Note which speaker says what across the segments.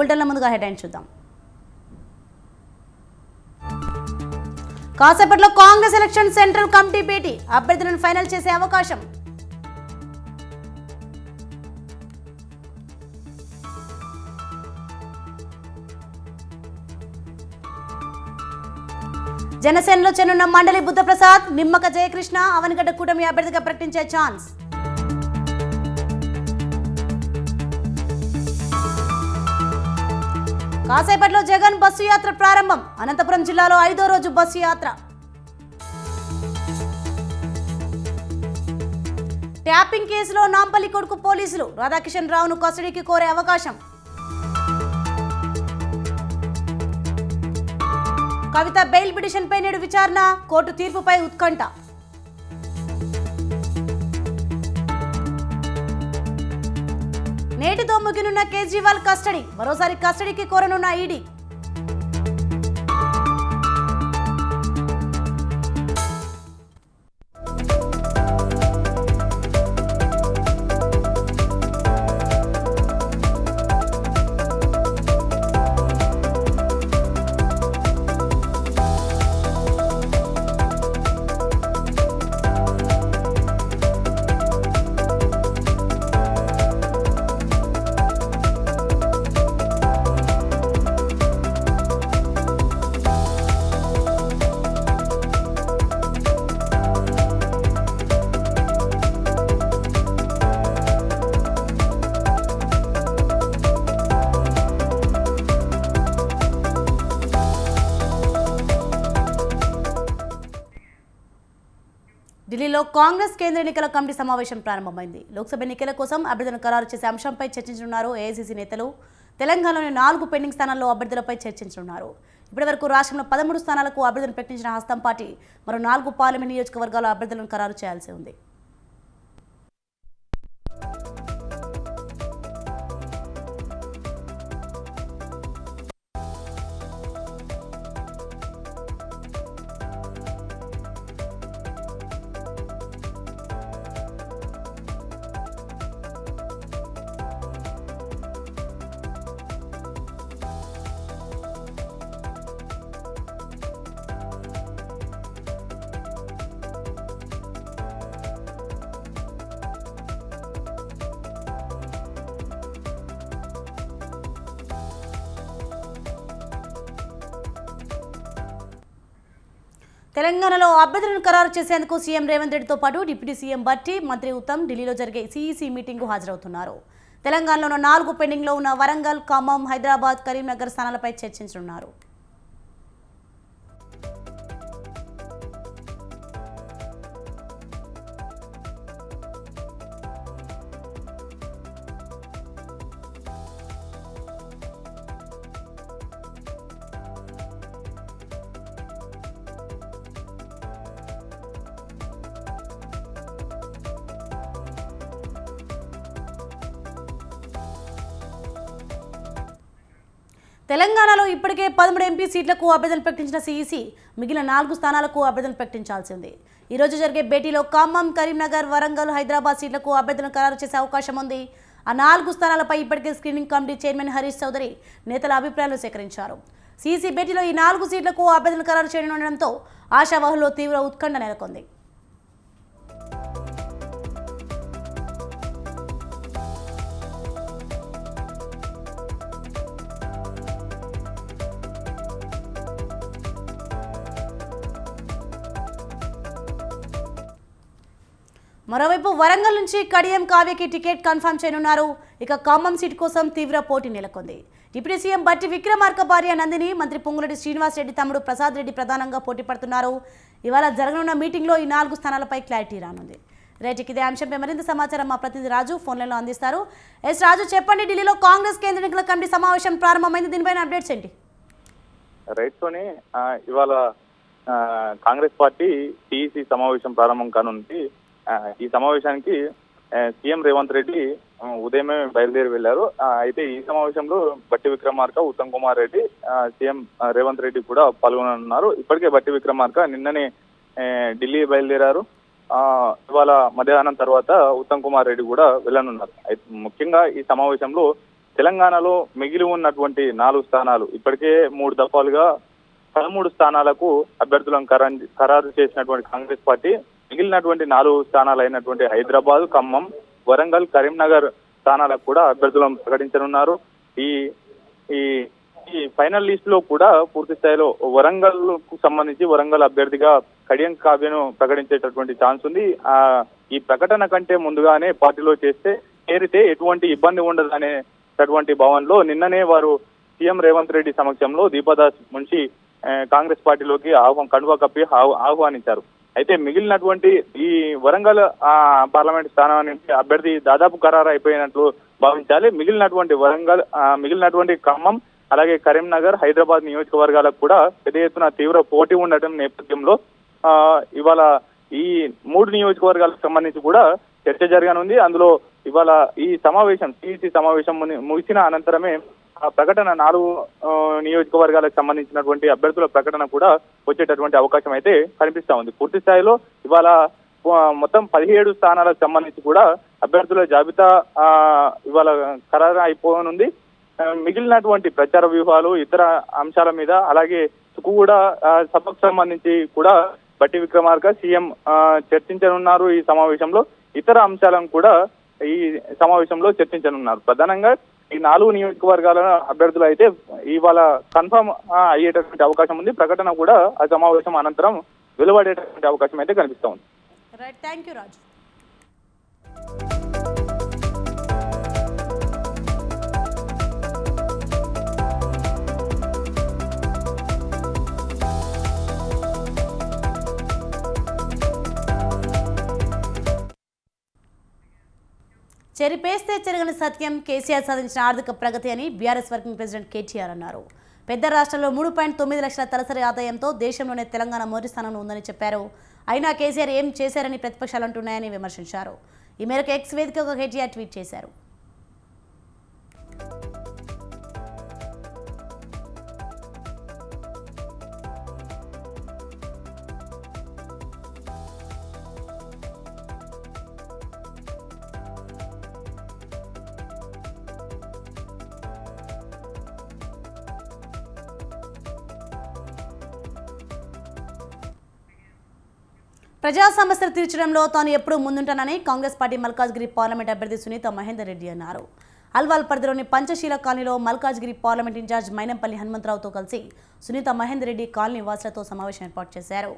Speaker 1: బులెటిన్ల ముందుగా హెడ్లైన్స్ చూద్దాం. కాసేపట్లో కాంగ్రెస్ ఎలక్షన్ సెంట్రల్ కమిటీ భేటీ, అభ్యర్థులను ఫైనల్ చేసే అవకాశం. జనసేనలో చెన్నున్న మండలి బుద్ధప్రసాద్, నిమ్మక జయకృష్ణ అవనిగడ్డ కూటమి అభ్యర్థిగా ప్రకటించే ఛాన్స్. కాసేపట్లో జగన్ బస్సు యాత్ర ప్రారంభం, అనంతపురం జిల్లాలో 5వ రోజు బస్సు యాత్ర. ట్యాపింగ్ కేసులో నాంపల్లి కొడుకు పోలీసులు రాధాకిషన్ రావును కస్టడీకి కోరే అవకాశం. కవిత బెయిల్ పిటిషన్పై నేడు విచారణ, కోర్టు తీర్పుపై ఉత్కంఠ. నేటితో ముగినున్న కేజ్రీవాల్ కస్టడీ, మరోసారి కస్టడీకి కోరనున్న ఈడీ. ఢిల్లీలో కాంగ్రెస్ కేంద్ర ఎన్నికల కమిటీ సమావేశం ప్రారంభమైంది. లోక్సభ ఎన్నికల కోసం అభ్యర్థులను ఖరారు చేసే అంశంపై చర్చించనున్నారు ఏఐసీసీ నేతలు. తెలంగాణలోని 4 పెండింగ్ స్థానాల్లో అభ్యర్థులపై చర్చించనున్నారు. ఇప్పటివరకు రాష్ట్రంలో 13 స్థానాలకు అభ్యర్థులను ప్రకటించిన హస్తం పార్టీ మరో 4 పార్లమెంట్ నియోజకవర్గాల అభ్యర్థులను ఖరారు చేయాల్సి ఉంది. తెలంగాణలో అభ్యర్థులను ఖరారు చేసేందుకు సీఎం రేవంత్ రెడ్డితో పాటు డిప్యూటీ సీఎం బట్టి, మంత్రి ఉత్తమ్ ఢిల్లీలో జరిగే సీఈసీ మీటింగ్కు హాజరవుతున్నారు. తెలంగాణలో 4 పెండింగ్లో ఉన్న వరంగల్, ఖమ్మం, హైదరాబాద్, కరీంనగర్ స్థానాలపై చర్చించనున్నారు. తెలంగాణలో ఇప్పటికే 13 ఎంపీ సీట్లకు అభ్యర్థులు ప్రకటించిన సీఈసీ మిగిలిన 4 స్థానాలకు అభ్యర్థులు ప్రకటించాల్సి ఉంది. ఈ రోజు జరిగే భేటీలో ఖమ్మం, కరీంనగర్, వరంగల్, హైదరాబాద్ సీట్లకు అభ్యర్థులను ఖరారు చేసే అవకాశం ఉంది. ఆ 4 స్థానాలపై ఇప్పటికే screening committee chairman Harish Chaudhary నేతల అభిప్రాయాలు సేకరించారు. సీఈసీ భేటీలో ఈ 4 సీట్లకు అభ్యర్థులను ఖరారు చేయనుండడంతో ఆశావాహుల్లో తీవ్ర ఉత్కంఠ నెలకొంది. మరోవైపు వరంగల్ నుంచి కడియం కావ్యకి టికెట్ కన్ఫర్మ్ చేయనున్నారు. ఇక ఖమ్మం సీటు కోసం తీవ్ర పోటీ నెలకొంది. డిప్యూటీ సీఎం బట్టి విక్రమార్క భార్య నందిని, మంత్రి పొంగులేటి శ్రీనివాస్ రెడ్డి తమ్ముడు ప్రసాద్ రెడ్డి ప్రధానంగా పోటీ పడుతున్నారు. ఇవాళ జరగనున్న మీటింగ్లో ఈ 4 స్థానాలపై క్లారిటీ రానుంది. రైట్, ఇదే అంశంపై మరింత సమాచారం మా ప్రతినిధి రాజు ఫోన్లైన్లో అందిస్తారు. రాజు, చెప్పండి, ఢిల్లీలో కాంగ్రెస్ కేంద్ర ఎన్నికల కమిటీ సమావేశం ప్రారంభమైంది, దీనిపైన అప్డేట్స్ ఏంటి?
Speaker 2: రైట్ తోని ఇవాళ కాంగ్రెస్ పార్టీ టీఈసీ సమావేశం ప్రారంభం కానుంది. ఈ సమావేశానికి సీఎం రేవంత్ రెడ్డి ఉదయమే బయలుదేరి వెళ్లారు. అయితే ఈ సమావేశంలో బట్టి విక్రమార్క, ఉత్తమ్ కుమార్ రెడ్డి, సీఎం రేవంత్ రెడ్డి కూడా పాల్గొననున్నారు. ఇప్పటికే బట్టి విక్రమార్క నిన్ననే ఢిల్లీ బయలుదేరారు. ఇవాళ మధ్యాహ్నం తర్వాత ఉత్తమ్ కుమార్ రెడ్డి కూడా వెళ్ళనున్నారు. అయితే ముఖ్యంగా ఈ సమావేశంలో తెలంగాణలో మిగిలి ఉన్నటువంటి 4 స్థానాలు ఇప్పటికే 3 దఫాలుగా 13 స్థానాలకు అభ్యర్థులను ఖరారు చేసినటువంటి కాంగ్రెస్ పార్టీ మిగిలినటువంటి 4 స్థానాలు అయినటువంటి హైదరాబాద్, ఖమ్మం, వరంగల్, కరీంనగర్ స్థానాలకు కూడా అభ్యర్థులను ప్రకటించనున్నారు. ఈ ఈ ఈ ఫైనల్ లిస్ట్ లో కూడా పూర్తి స్థాయిలో వరంగల్ కు సంబంధించి వరంగల్ అభ్యర్థిగా కడియం కావ్యను ప్రకటించేటటువంటి ఛాన్స్ ఉంది. ఈ ప్రకటన కంటే ముందుగానే పార్టీలో చేరితే ఎటువంటి ఇబ్బంది ఉండదు అనేటటువంటి భావనలో నిన్ననే వారు సీఎం రేవంత్ రెడ్డి సమక్షంలో దీపదాస్ మున్షి కాంగ్రెస్ పార్టీలోకి కండువా కప్పి ఆహ్వానించారు. అయితే మిగిలినటువంటి ఈ వరంగల్ పార్లమెంట్ స్థానానికి అభ్యర్థి దాదాపు ఖరారు అయిపోయినట్లు భావించాలి. మిగిలినటువంటి ఖమ్మం, అలాగే కరీంనగర్, హైదరాబాద్ నియోజకవర్గాలకు కూడా పెద్ద ఎత్తున తీవ్ర పోటీ ఉండటం నేపథ్యంలో ఇవాళ ఈ 3 నియోజకవర్గాలకు సంబంధించి కూడా చర్చ జరగనుంది. అందులో ఇవాళ ఈ సమావేశం సిఇసి సమావేశం ముగిసిన అనంతరమే ప్రకటన 4 నియోజకవర్గాలకు సంబంధించినటువంటి అభ్యర్థుల ప్రకటన కూడా వచ్చేటటువంటి అవకాశం అయితే కనిపిస్తా ఉంది. పూర్తి స్థాయిలో ఇవాళ మొత్తం 17 స్థానాలకు సంబంధించి కూడా అభ్యర్థుల జాబితా ఇవాళ ఖరారు అయిపోనుంది. మిగిలినటువంటి ప్రచార వ్యూహాలు, ఇతర అంశాల మీద, అలాగే కూడా సభకు సంబంధించి కూడా బట్టి విక్రమార్క సీఎం చర్చించనున్నారు. ఈ సమావేశంలో ఇతర అంశాలను కూడా ఈ సమావేశంలో చర్చించనున్నారు. ప్రధానంగా ఈ 4 నియోజకవర్గాల అభ్యర్థులు అయితే ఇవాళ కన్ఫర్మ్ అయ్యేటటువంటి అవకాశం ఉంది. ప్రకటన కూడా ఆ సమావేశం అనంతరం వెలువడేటటువంటి అవకాశం అయితే కనిపిస్తా ఉంది.
Speaker 1: రైట్, థ్యాంక్ యూ రాజు. చెరిపేస్తే చెరగని సత్యం కేసీఆర్ సాధించిన ఆర్థిక ప్రగతి అని బీఆర్ఎస్ వర్కింగ్ ప్రెసిడెంట్ కేటీఆర్ అన్నారు. పెద్ద రాష్ట్రంలో 3.9 లక్షల తలసరి ఆదాయంతో దేశంలోనే తెలంగాణ మొదటి స్థానంలో ఉందని చెప్పారు. అయినా కేసీఆర్ ఏం చేశారని ప్రతిపక్షాలు అంటున్నాయని విమర్శించారు. ఈ మేరకు ఎక్స్ వేదికగా కేటీఆర్ ట్వీట్ చేశారు. ప్రజా సమస్యలు తీర్చడంలో తాను ఎప్పుడూ ముందుంటానని కాంగ్రెస్ పార్టీ మల్కాజ్గిరి పార్లమెంట్ అభ్యర్థి సునీత మహేందర్ రెడ్డి అన్నారు. అల్వాల్ పరిధిలోని పంచశీల కాలనీలో మల్కాజ్గిరి పార్లమెంట్ ఇన్ఛార్జ్ మైనంపల్లి హనుమంతరావుతో కలిసి సునీత మహేందర్ రెడ్డి కాలనీ వాసులతో సమావేశం ఏర్పాటు చేశారు.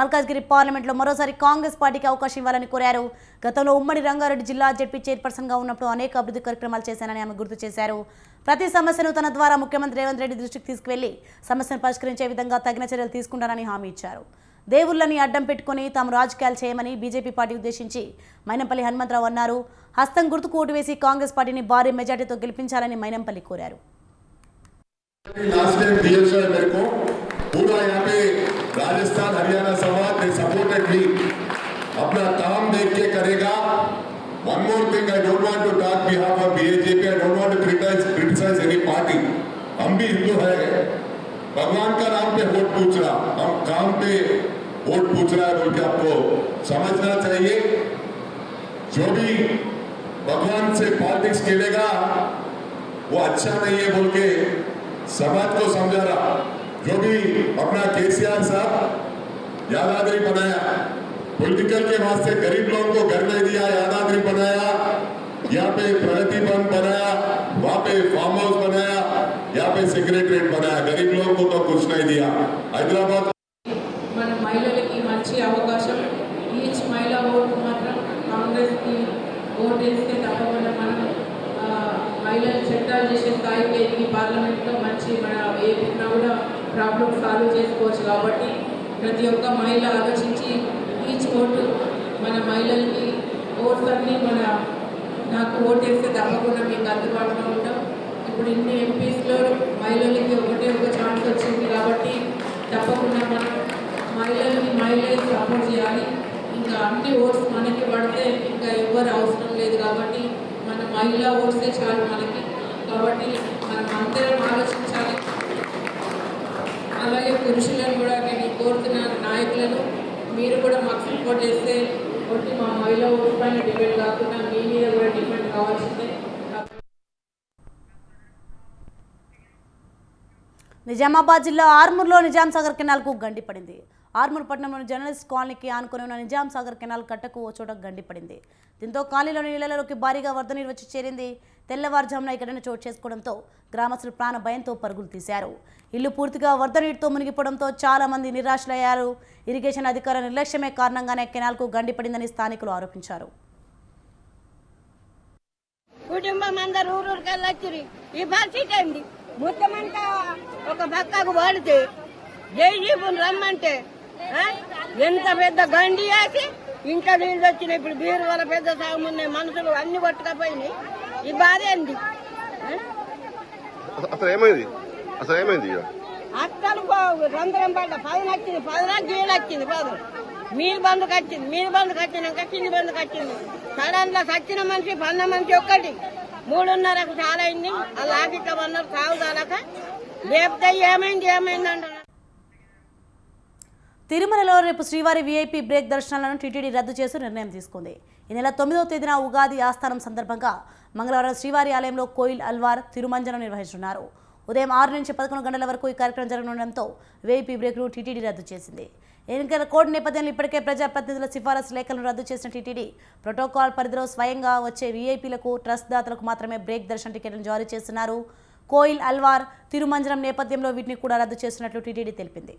Speaker 1: మల్కాజ్గిరి పార్లమెంట్లో మరోసారి కాంగ్రెస్ పార్టీకి అవకాశం ఇవ్వాలని కోరారు. గతంలో ఉమ్మడి రంగారెడ్డి జిల్లా జెడ్పీ చైర్పర్సన్గా ఉన్నప్పుడు అనేక అభివృద్ధి కార్యక్రమాలు చేశానని ఆమె గుర్తు చేశారు. ప్రతి సమస్యను తన ద్వారా ముఖ్యమంత్రి రేవంత్ రెడ్డి దృష్టికి తీసుకువెళ్లి సమస్యను పరిష్కరించే విధంగా తగిన చర్యలు తీసుకుంటానని హామీ ఇచ్చారు. దేవుళ్లని అడ్డం పెట్టుకుని తాము రాజకీయాలు చేయమని బీజేపీ పార్టీ ఉద్దేశించి మైనంపల్లి హనుమంతరావు అన్నారు. హస్తం గుర్తుకు ఓటు వేసి కాంగ్రెస్ పార్టీని భారీ మెజార్టీతో గెలిపించాలని మైనంపల్లి కోరారు.
Speaker 3: राजस्थान हरियाणा समाज ने सपोर्टेड मी अपना काम देख के करेगा. One more thing, I don't want to talk behalf of BJP. I don't want to criticize any party. हम भी हिंदू है. भगवान का नाम पे वोट पूछ रहा, हम काम पे वोट पूछ रहा है बोल के आपको समझना चाहिए. जो भी भगवान से पॉलिटिक्स खेलेगा वो अच्छा नहीं है बोल के समाज को समझा रहा. जो भी अपना केसीआर साहब यादाद्री बनाया, पॉलिटिकल के वास्ते गरीब लोगों को घर नहीं दिया, यादाद्री बनाया, यहाँ पे प्रगति वन बनाया, वहाँ पे फार्म हाउस बनाया, यहाँ पे सेक्रेटरीट बनाया, गरीब लोगों को तो कुछ नहीं दिया. हैदराबाद
Speaker 4: మన మహిళలకి మంచి అవకాశం. ఈచ్ మహిళ ఓటు మాత్రం కాంగ్రెస్కి ఓటు వేస్తే తప్పకుండా మనం మహిళలు చట్టాలు చేసే స్థాయికి ఎదిగి పార్లమెంట్లో మంచి మన ఏదైనా కూడా ప్రాబ్లం సాల్వ్ చేసుకోవచ్చు. కాబట్టి ప్రతి ఒక్క మహిళ ఆలోచించి ఈచ్ ఓటు మన మహిళలకి ఓట్స్ అన్నీ నాకు ఓటేస్తే తప్పకుండా మీకు అందుబాటులో ఉంటాం. ఇప్పుడు ఇన్ని ఎంపీస్లో మహిళలకి ఒక ఛాన్స్ వచ్చింది కాబట్టి తప్పకుండా మనం మహిళలే సపోర్ట్ చేయాలి. ఇంకా అన్ని ఓట్స్ మనకి పడితే ఇంకా ఎవరు అవసరం లేదు కాబట్టి మన మహిళా ఓట్సే చాలు మనకి. కాబట్టి మనం అందరం ఆలోచించాలి. అలాగే పురుషులను కూడా నేను కోరుతున్న నాయకులను మీరు కూడా మాకు సపోర్ట్ చేస్తే ఒకటి మా మహిళా ఓటు పైన డిపెండ్ కాకుండా మీ మీద కూడా డిపెండ్ కావాల్సిందే.
Speaker 1: నిజామాబాద్ జిల్లా ఆర్మూర్లో నిజాం సాగర్ కెనాల్కు గండి పడింది. ఆర్మూర్ పట్టణంలోని జర్నలిస్ట్ కాలనీకి ఆనుకుని ఉన్న నిజాం సాగర్ కెనాల్ కట్టకు ఓ చోట గండి పడింది. దీంతో కాలనీలోని ఇళ్లలోకి భారీగా వరద నీరు వచ్చి చేరింది. తెల్లవారుజామున ఈ ఘటన చోటు చేసుకోవడంతో గ్రామస్తులు ప్రాణ భయంతో పరుగులు తీశారు. ఇల్లు పూర్తిగా వరద నీటితో మునిగిపోవడంతో చాలా మంది నిరాశలయ్యారు. ఇరిగేషన్ అధికారుల నిర్లక్ష్యమే కారణంగానే కెనాల్కు గండి పడిందని స్థానికులు ఆరోపించారు.
Speaker 5: కుటుంబం అందరు ఊరూరికెళ్ళి వచ్చి ఈ పరిస్థితి ఏంది? మొత్తమంతా ఒక పక్కకు పడితే జైజీపుని రమ్మంటే ఎంత పెద్ద గండి వేసి ఇంట్లో నీళ్ళు వచ్చినాయి. ఇప్పుడు బీరు వల్ల పెద్ద సాగు ఉన్నాయి, మనుషులు అన్ని కొట్టుకపోయినాయి. ఈ బాధ ఏంది?
Speaker 6: అసలు ఏమైంది
Speaker 5: అత్తలు రంధ్రం పడ్డ 10 వచ్చింది, 10 గీళ్ళు వచ్చింది, 10 మీరు బంధుకు వచ్చింది, మీరు బంధుకు వచ్చినాక కింది బంధుకు వచ్చింది. సడన్ గా సచ్చిన మనిషి పన్న మనిషి ఒక్కటి 3:30కు చాలా అయింది. ఆ లాగిట్ల అన్నారు సాగు కాలక లేకపోతే ఏమైంది అంటున్నారు.
Speaker 1: తిరుమలలో రేపు శ్రీవారి వీఐపీ బ్రేక్ దర్శనాలను టీటీడీ రద్దు చేసి నిర్ణయం తీసుకుంది. ఈ నెల 9వ తేదీన ఉగాది ఆస్థానం సందర్భంగా మంగళవారం శ్రీవారి ఆలయంలో కోయిల్ అల్వార్ తిరుమంజనం నిర్వహిస్తున్నారు. ఉదయం 6 నుంచి 11 గంటల వరకు ఈ కార్యక్రమం జరగనుండడంతో వీఐపీ బ్రేక్ను టీటీడీ రద్దు చేసింది. ఎన్నికల కోడ్ నేపథ్యంలో ఇప్పటికే ప్రజాప్రతినిధుల సిఫారసు లేఖలను రద్దు చేసిన టీటీడీ ప్రోటోకాల్ పరిధిలో స్వయంగా వచ్చే వీఐపీలకు ట్రస్ట్ దాతలకు మాత్రమే బ్రేక్ దర్శన టికెట్లను జారీ చేస్తున్నారు. కోయిల్ అల్వార్ తిరుమంజనం నేపథ్యంలో వీటిని కూడా రద్దు చేస్తున్నట్లు టీటీడీ తెలిపింది.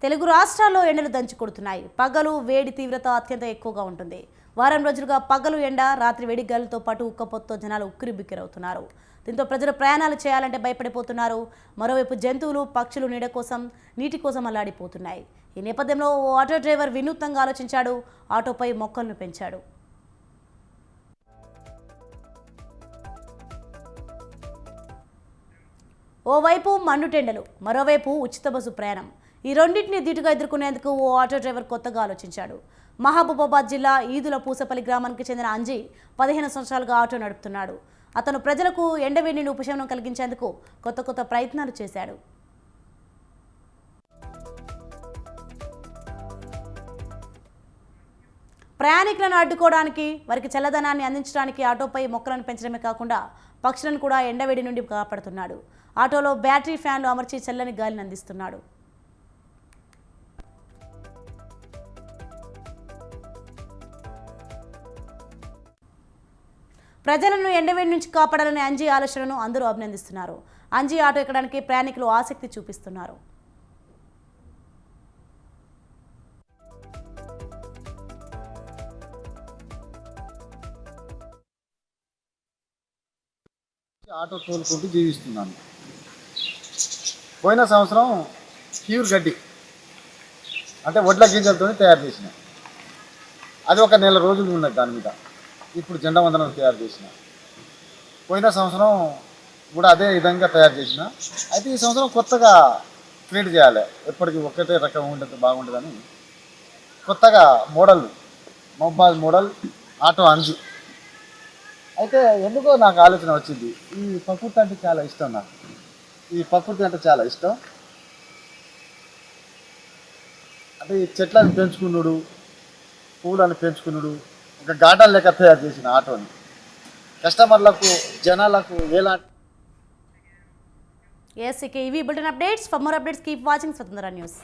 Speaker 1: తెలుగు రాష్ట్రాల్లో ఎండలు దంచి కొడుతున్నాయి. పగలు వేడి తీవ్రత అత్యంత ఎక్కువగా ఉంటుంది. వారం రోజులుగా పగలు ఎండ, రాత్రి వేడి గాలులతో పాటు ఉక్కపోతతో జనాలు ఉక్కిరిబిక్కిరవుతున్నారు. దీంతో ప్రజలు ప్రయాణాలు చేయాలంటే భయపడిపోతున్నారు. మరోవైపు జంతువులు, పక్షులు నీడ కోసం, నీటి కోసం అల్లాడిపోతున్నాయి. ఈ నేపథ్యంలో ఓ ఆటో డ్రైవర్ వినూత్నంగా ఆలోచించాడు. ఆటోపై మొక్కలను పెంచాడు. ఓవైపు మండుటెండలు, మరోవైపు ఉచిత బస్సు ప్రయాణం. ఈ రెండింటిని ధీటుగా ఎదుర్కొనేందుకు ఓ ఆటో డ్రైవర్ కొత్తగా ఆలోచించాడు. మహబూబాబాద్ జిల్లా ఈదుల పూసపల్లి గ్రామానికి చెందిన అంజీ 15 సంవత్సరాలుగా ఆటో నడుపుతున్నాడు. అతను ప్రజలకు ఎండవేడిని ఉపశమనం కలిగించేందుకు కొత్త ప్రయత్నాలు చేశాడు. ప్రయాణికులను అడ్డుకోవడానికి, వారికి చల్లదనాన్ని అందించడానికి ఆటోపై మొక్కలను పెంచడమే కాకుండా పక్షులను కూడా ఎండవేడి నుండి కాపాడుతున్నాడు. ఆటోలో బ్యాటరీ ఫ్యాన్లు అమర్చి చల్లని గాలిని అందిస్తున్నాడు. ప్రజలను ఎండవేడి నుంచి కాపాడాలనే అంజీ ఆలోచనను అందరూ అభినందిస్తున్నారు. అంజీ ఆటో ఎక్కడానికి ప్రయాణికులు ఆసక్తి చూపిస్తున్నారు.
Speaker 7: ఆటో తోలుకుంటూ జీవిస్తున్నాను. పోయిన సంవత్సరం ప్యూర్ గడ్డి అంటే వడ్ల గింజలతో తయారు చేసిన, అది ఒక నెల రోజులు ఉన్నది. దాని మీద ఇప్పుడు జెండా వందనం తయారు చేసిన. పోయిన సంవత్సరం కూడా అదే విధంగా తయారు చేసిన. అయితే ఈ సంవత్సరం కొత్తగా క్రియేట్ చేయాలి, ఎప్పటికీ ఒక్కటే రకం ఉండదు బాగుంటుందని కొత్తగా model mobile model auto Anju. అయితే ఎందుకో నాకు ఆలోచన వచ్చింది, ఈ ప్రకృతి అంటే చాలా ఇష్టం నాకు. ఈ ప్రకృతి అంటే చాలా ఇష్టం. అంటే ఈ చెట్లను పెంచుకున్నాడు, పూలను పెంచుకున్నాడు, ఒక గార్డెన్ లెక్క తయారు చేసిన ఆటోని కస్టమర్లకు, జనాలకు ఎలాంటి.
Speaker 1: ఇవి bulletin updates. For more updates keep watching స్వతంత్ర న్యూస్.